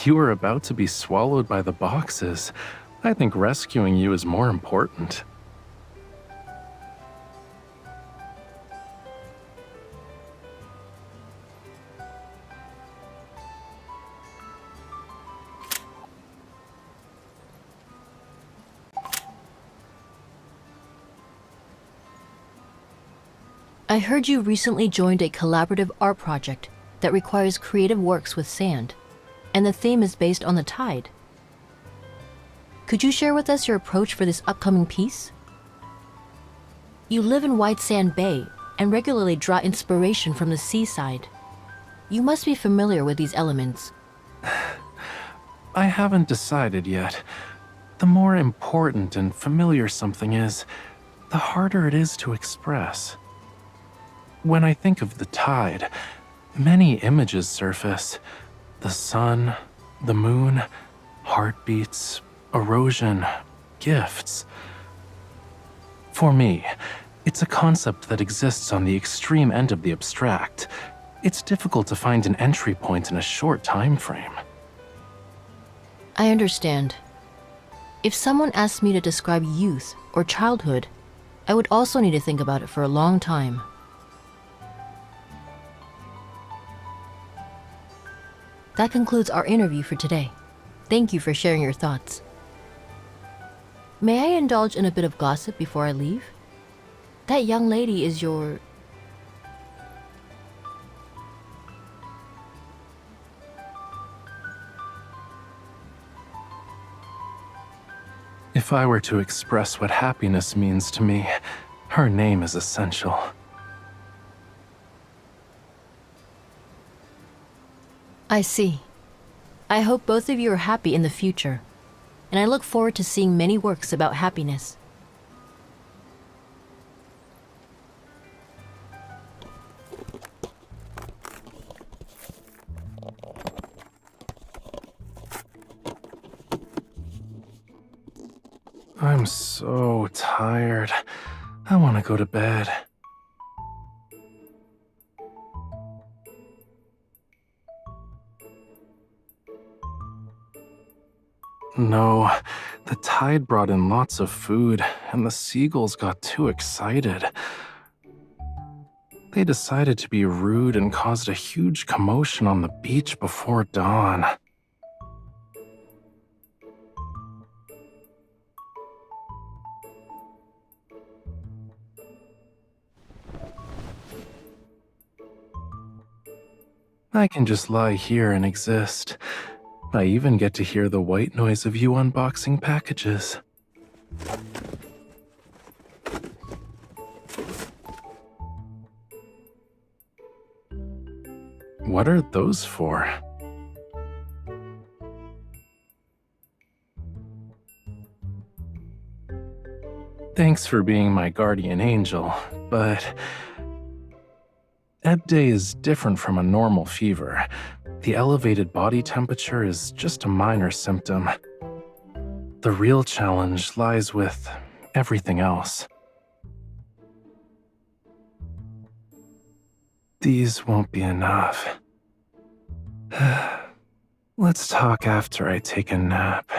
You were about to be swallowed by the boxes. I think rescuing you is more important. I heard you recently joined a collaborative art project that requires creative works with sand, and the theme is based on the tide. Could you share with us your approach for this upcoming piece? You live in White Sand Bay and regularly draw inspiration from the seaside. You must be familiar with these elements. I haven't decided yet. The more important and familiar something is, the harder it is to express. When I think of the tide, many images surface. The sun, the moon, heartbeats, erosion, gifts. For me, it's a concept that exists on the extreme end of the abstract. It's difficult to find an entry point in a short time frame. I understand. If someone asked me to describe youth or childhood, I would also need to think about it for a long time. That concludes our interview for today. Thank you for sharing your thoughts. May I indulge in a bit of gossip before I leave? That young lady is your... If I were to express what happiness means to me, her name is essential. I see. I hope both of you are happy in the future, and I look forward to seeing many works about happiness. I'm so tired. I want to go to bed. No, the tide brought in lots of food, and the seagulls got too excited. They decided to be rude and caused a huge commotion on the beach before dawn. I can just lie here and exist. I even get to hear the white noise of you unboxing packages. What are those for? Thanks for being my guardian angel, but Ebb Day is different from a normal fever. The elevated body temperature is just a minor symptom. The real challenge lies with everything else. These won't be enough. Let's talk after I take a nap.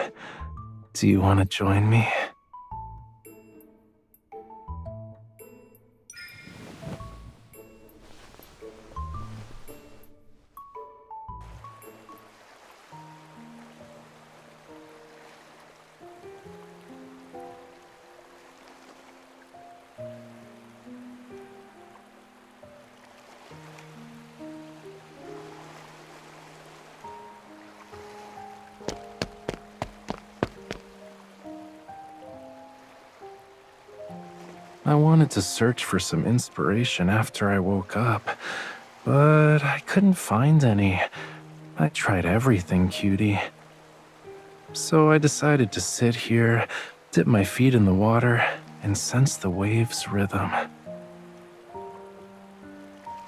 Do you want to join me? I wanted to search for some inspiration after I woke up, but I couldn't find any. I tried everything, cutie. So I decided to sit here, dip my feet in the water, and sense the waves' rhythm.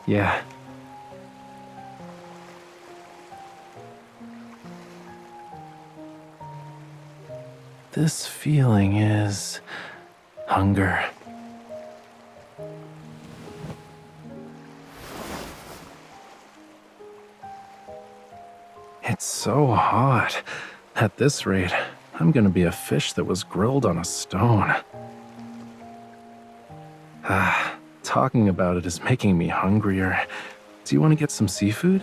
Yeah. This feeling is hunger. It's so hot. At this rate, I'm gonna be a fish that was grilled on a stone. Talking about it is making me hungrier. Do you want to get some seafood?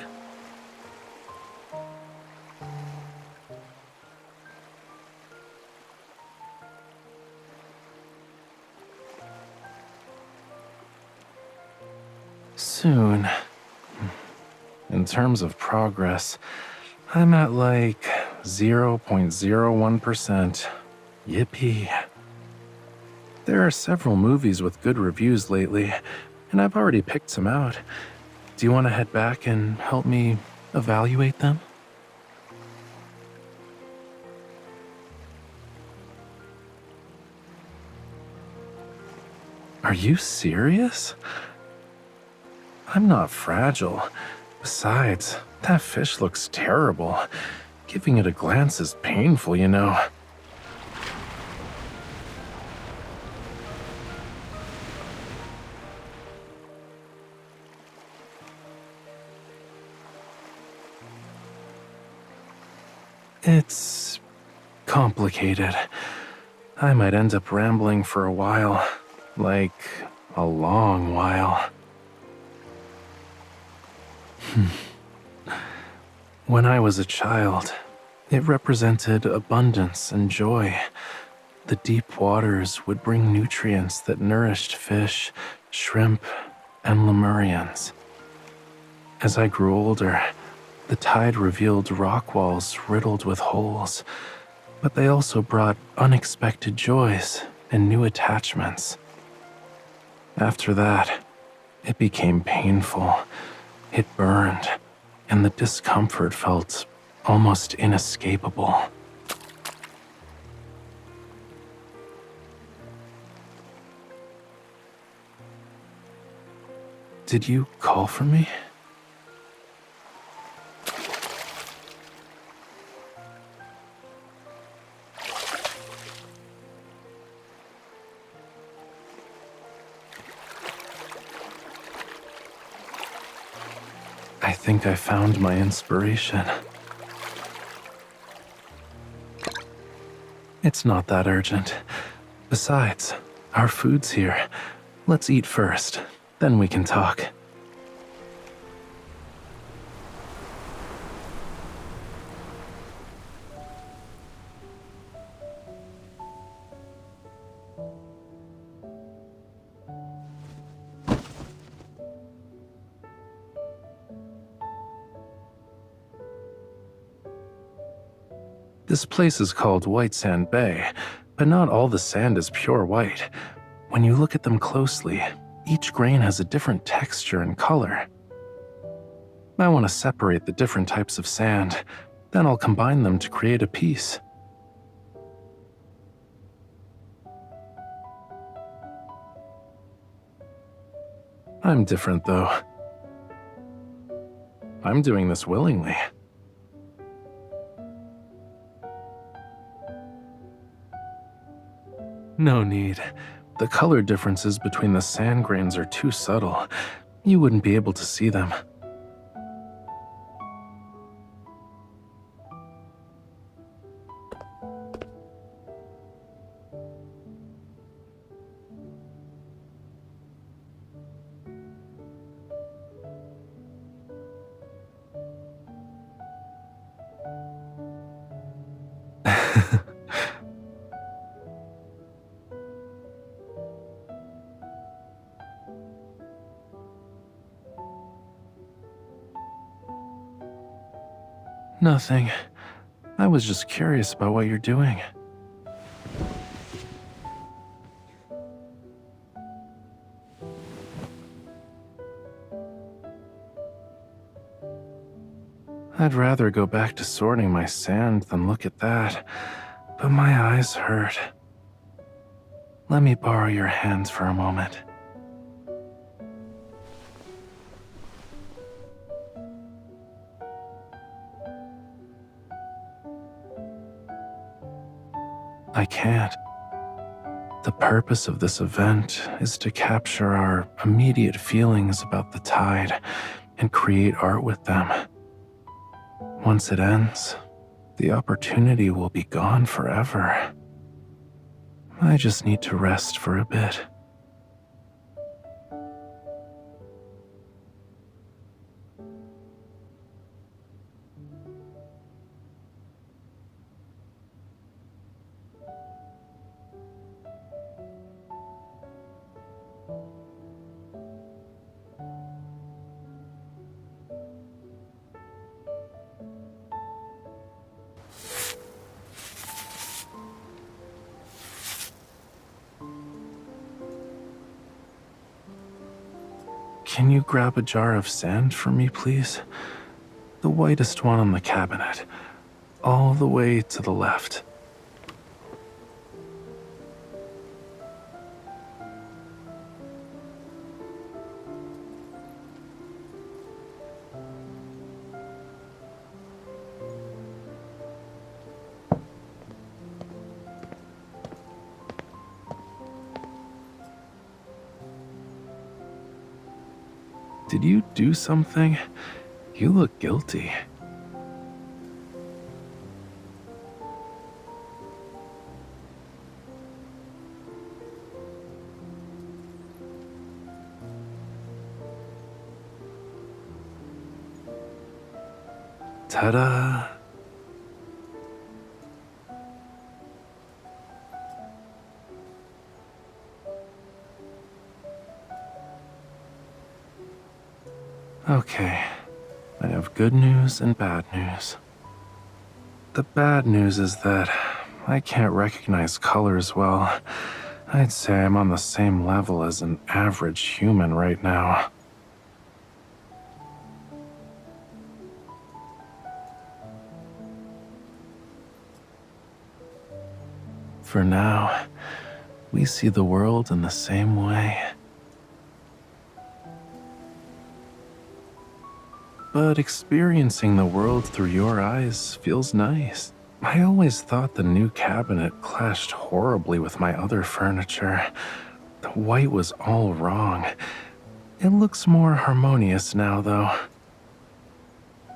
Soon. In terms of progress, I'm at like 0.01%. Yippee. There are several movies with good reviews lately, and I've already picked some out. Do you want to head back and help me evaluate them? Are you serious? I'm not fragile. Besides, that fish looks terrible. Giving it a glance is painful, you know. It's complicated. I might end up rambling for a while, like a long while. When I was a child, it represented abundance and joy. The deep waters would bring nutrients that nourished fish, shrimp, and lemurians. As I grew older, the tide revealed rock walls riddled with holes, but they also brought unexpected joys and new attachments. After that, it became painful. It burned, and the discomfort felt almost inescapable. Did you call for me? I think I found my inspiration. It's not that urgent. Besides, our food's here. Let's eat first, then we can talk. This place is called White Sand Bay, but not all the sand is pure white. When you look at them closely, each grain has a different texture and color. I want to separate the different types of sand, then I'll combine them to create a piece. I'm different, though. I'm doing this willingly. No need. The color differences between the sand grains are too subtle. You wouldn't be able to see them. Nothing. I was just curious about what you're doing. I'd rather go back to sorting my sand than look at that, but my eyes hurt. Let me borrow your hands for a moment. I can't. The purpose of this event is to capture our immediate feelings about the tide and create art with them. Once it ends, the opportunity will be gone forever. I just need to rest for a bit. Can you grab a jar of sand for me, please? The whitest one on the cabinet, all the way to the left. Did you do something? You look guilty. Ta-da! Okay, I have good news and bad news. The bad news is that I can't recognize colors well. I'd say I'm on the same level as an average human right now. For now, we see the world in the same way. But experiencing the world through your eyes feels nice. I always thought the new cabinet clashed horribly with my other furniture. The white was all wrong. It looks more harmonious now, though.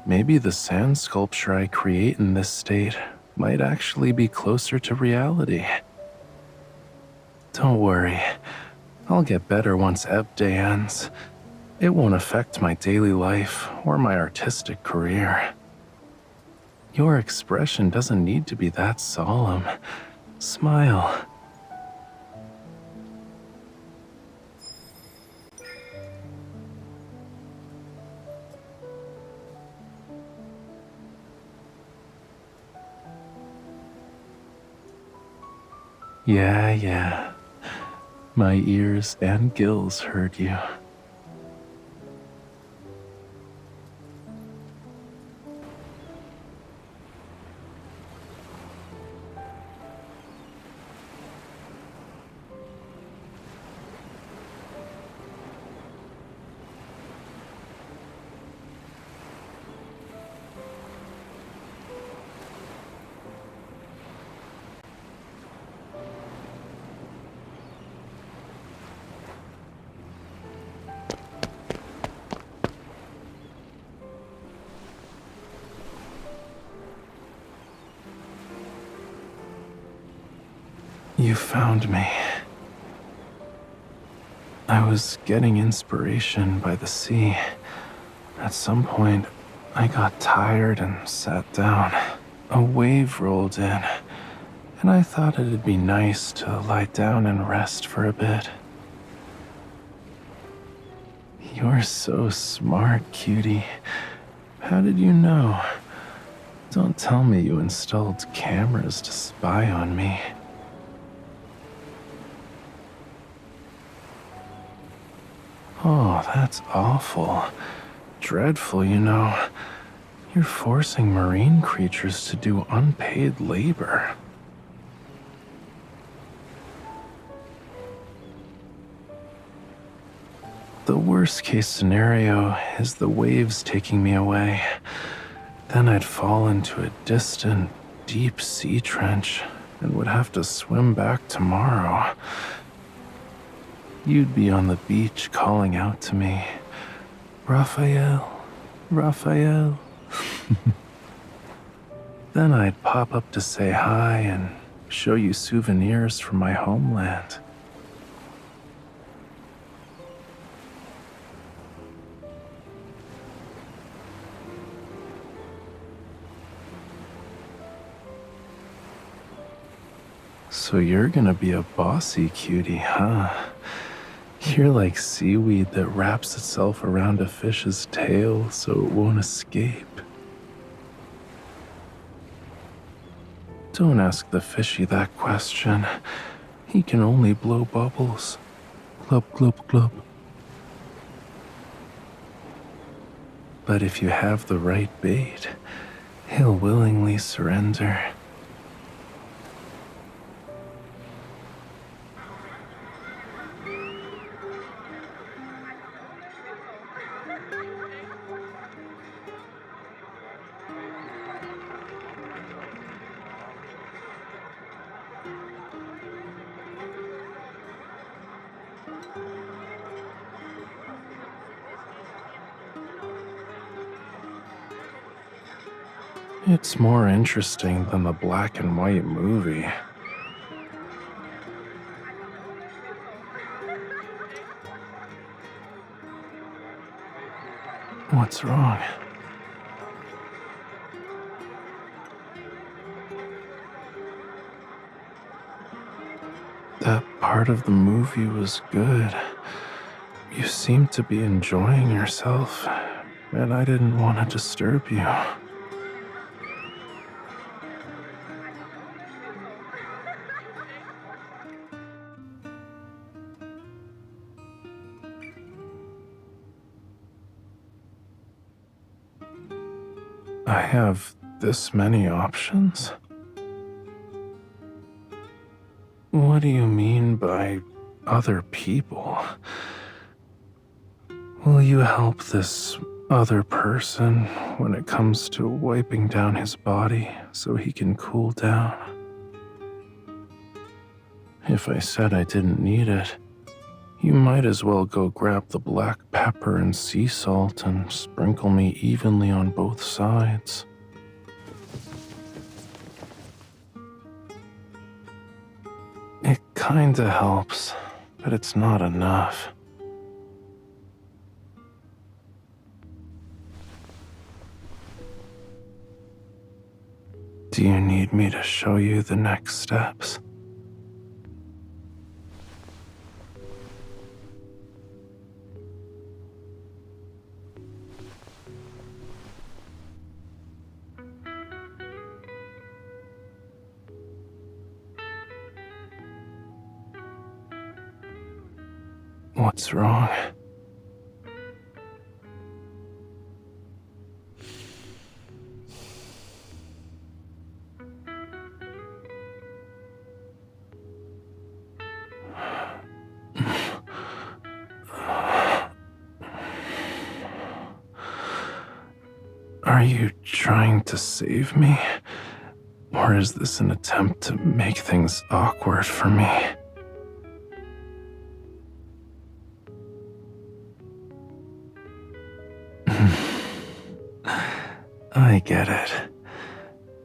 Maybe the sand sculpture I create in this state might actually be closer to reality. Don't worry, I'll get better once Ebb Day ends. It won't affect my daily life or my artistic career. Your expression doesn't need to be that solemn. Smile. Yeah. My ears and gills heard you. You found me. I was getting inspiration by the sea. At some point, I got tired and sat down. A wave rolled in, and I thought it'd be nice to lie down and rest for a bit. You're so smart, cutie. How did you know? Don't tell me you installed cameras to spy on me. Oh, that's awful. Dreadful, you know. You're forcing marine creatures to do unpaid labor. The worst case scenario is the waves taking me away. Then I'd fall into a distant, deep sea trench and would have to swim back tomorrow. You'd be on the beach calling out to me, Rafayel, Rafayel. Then I'd pop up to say hi and show you souvenirs from my homeland. So you're gonna be a bossy cutie, huh? You're like seaweed that wraps itself around a fish's tail so it won't escape. Don't ask the fishy that question. He can only blow bubbles. Glub, glub, glub. But if you have the right bait, he'll willingly surrender. It's more interesting than the black and white movie. What's wrong? That part of the movie was good. You seemed to be enjoying yourself, and I didn't want to disturb you. I have this many options? What do you mean by other people? Will you help this other person when it comes to wiping down his body so he can cool down? If I said I didn't need it, you might as well go grab the black pepper and sea salt and sprinkle me evenly on both sides. It kinda helps, but it's not enough. Do you need me to show you the next steps? What's wrong? Are you trying to save me? Or is this an attempt to make things awkward for me? I get it.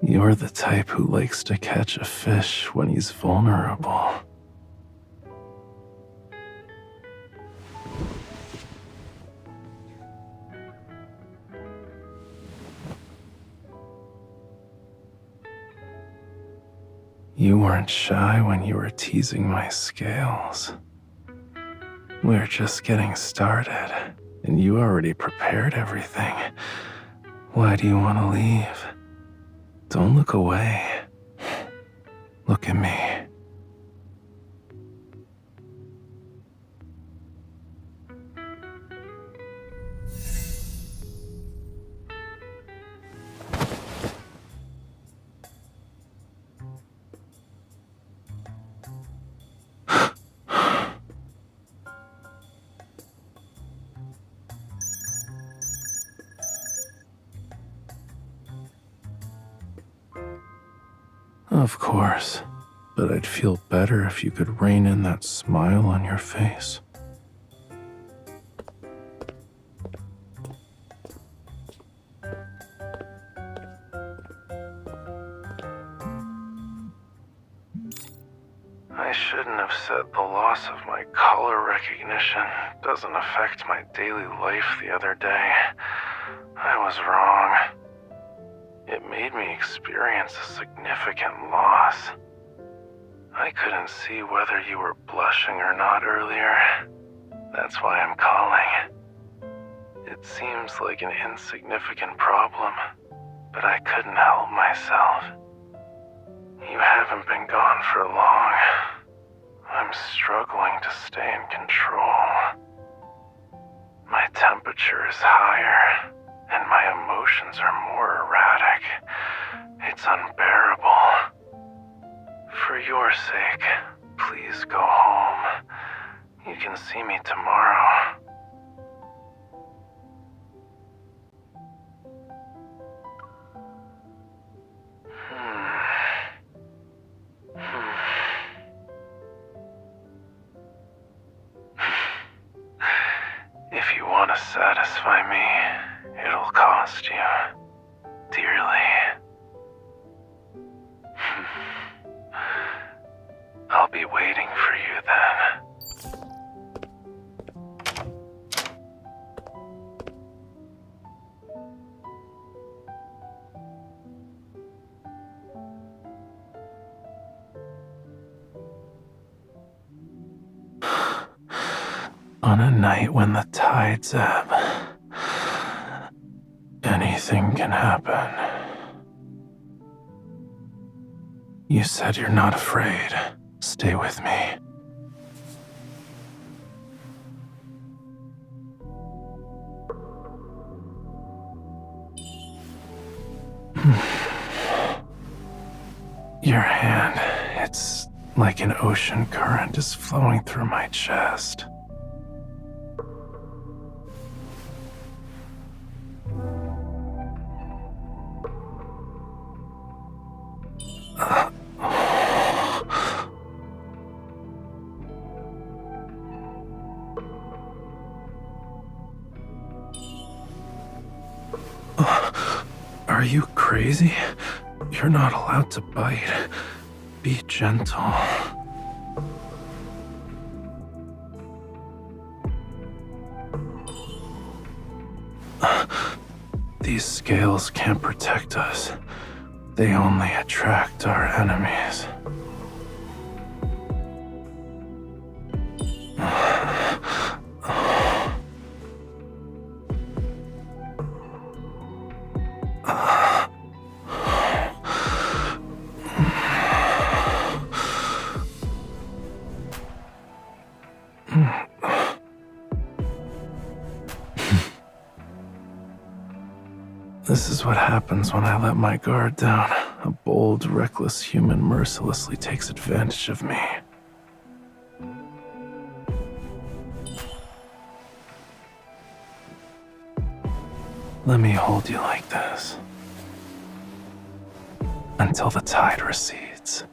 You're the type who likes to catch a fish when he's vulnerable. You weren't shy when you were teasing my scales. We're just getting started, and you already prepared everything. Why do you want to leave? Don't look away. Look at me. Of course, but I'd feel better if you could rein in that smile on your face. I shouldn't have said the loss of my color recognition doesn't affect my daily life the other day. I was wrong. It made me experience a significant loss. I couldn't see whether you were blushing or not earlier. That's why I'm calling. It seems like an insignificant problem, but I couldn't help myself. You haven't been gone for long. I'm struggling to stay in control. My temperature is higher, and my emotions are more erratic. It's unbearable. For your sake, please go home. You can see me tomorrow. If you want to satisfy me, it'll cost you dearly. I'll be waiting for you then. On a night when the tides ebb, anything can happen. You said you're not afraid. Stay with me. Your hand, it's like an ocean current is flowing through my chest. Are you crazy? You're not allowed to bite. Be gentle. These scales can't protect us. They only attract our enemies. This is what happens when I let my guard down. A bold, reckless human mercilessly takes advantage of me. Let me hold you like this until the tide recedes.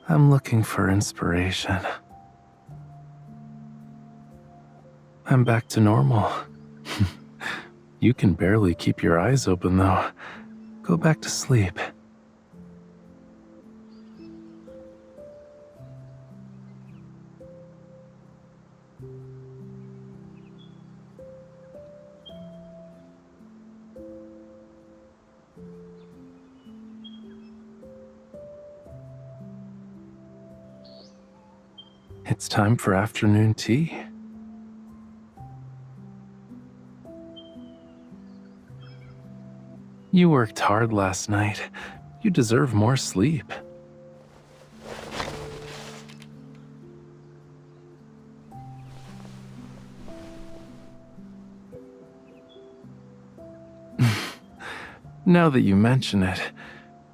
I'm looking for inspiration. I'm back to normal. You can barely keep your eyes open, though. Go back to sleep. It's time for afternoon tea. You worked hard last night. You deserve more sleep. Now that you mention it,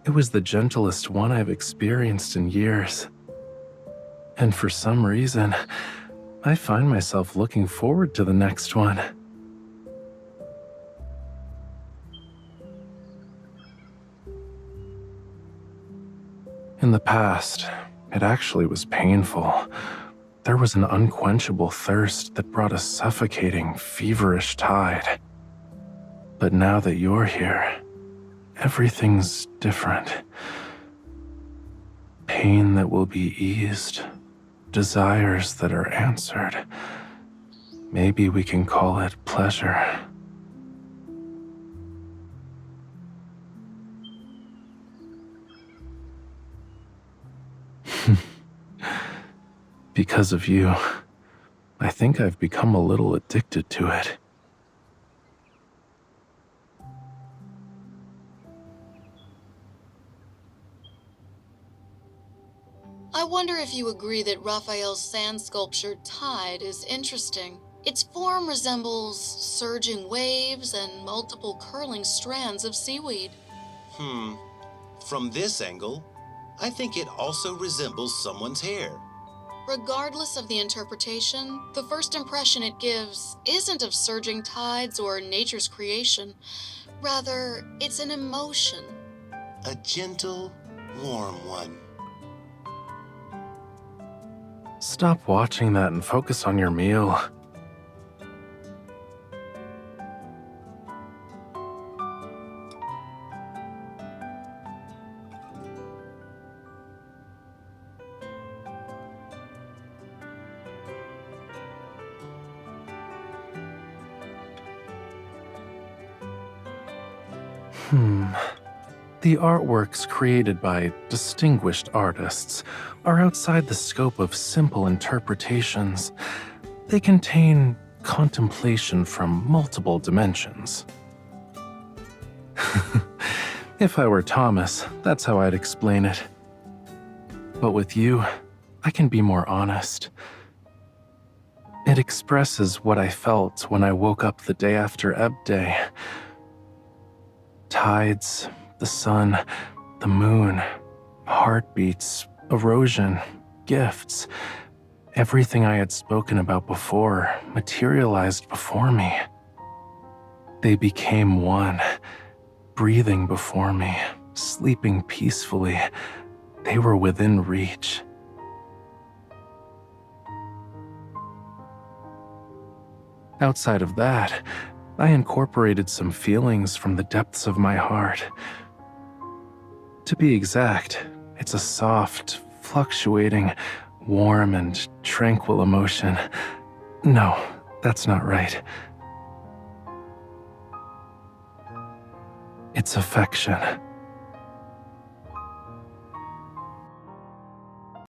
It was the gentlest one I've experienced in years. And for some reason, I find myself looking forward to the next one. In the past, it actually was painful. There was an unquenchable thirst that brought a suffocating, feverish tide. But now that you're here, everything's different. Pain that will be eased, desires that are answered. Maybe we can call it pleasure. Because of you, I think I've become a little addicted to it. I wonder if you agree that Raphael's sand sculpture Tide is interesting. Its form resembles surging waves and multiple curling strands of seaweed. From this angle, I think it also resembles someone's hair. Regardless of the interpretation, the first impression it gives isn't of surging tides or nature's creation. Rather, it's an emotion. A gentle, warm one. Stop watching that and focus on your meal. The artworks created by distinguished artists are outside the scope of simple interpretations. They contain contemplation from multiple dimensions. If I were Thomas, that's how I'd explain it. But with you, I can be more honest. It expresses what I felt when I woke up the day after Ebb Day. Tides, the sun, the moon, heartbeats, erosion, gifts. Everything I had spoken about before materialized before me. They became one, breathing before me, sleeping peacefully. They were within reach. Outside of that, I incorporated some feelings from the depths of my heart. To be exact, it's a soft, fluctuating, warm and tranquil emotion. No, that's not right. It's affection.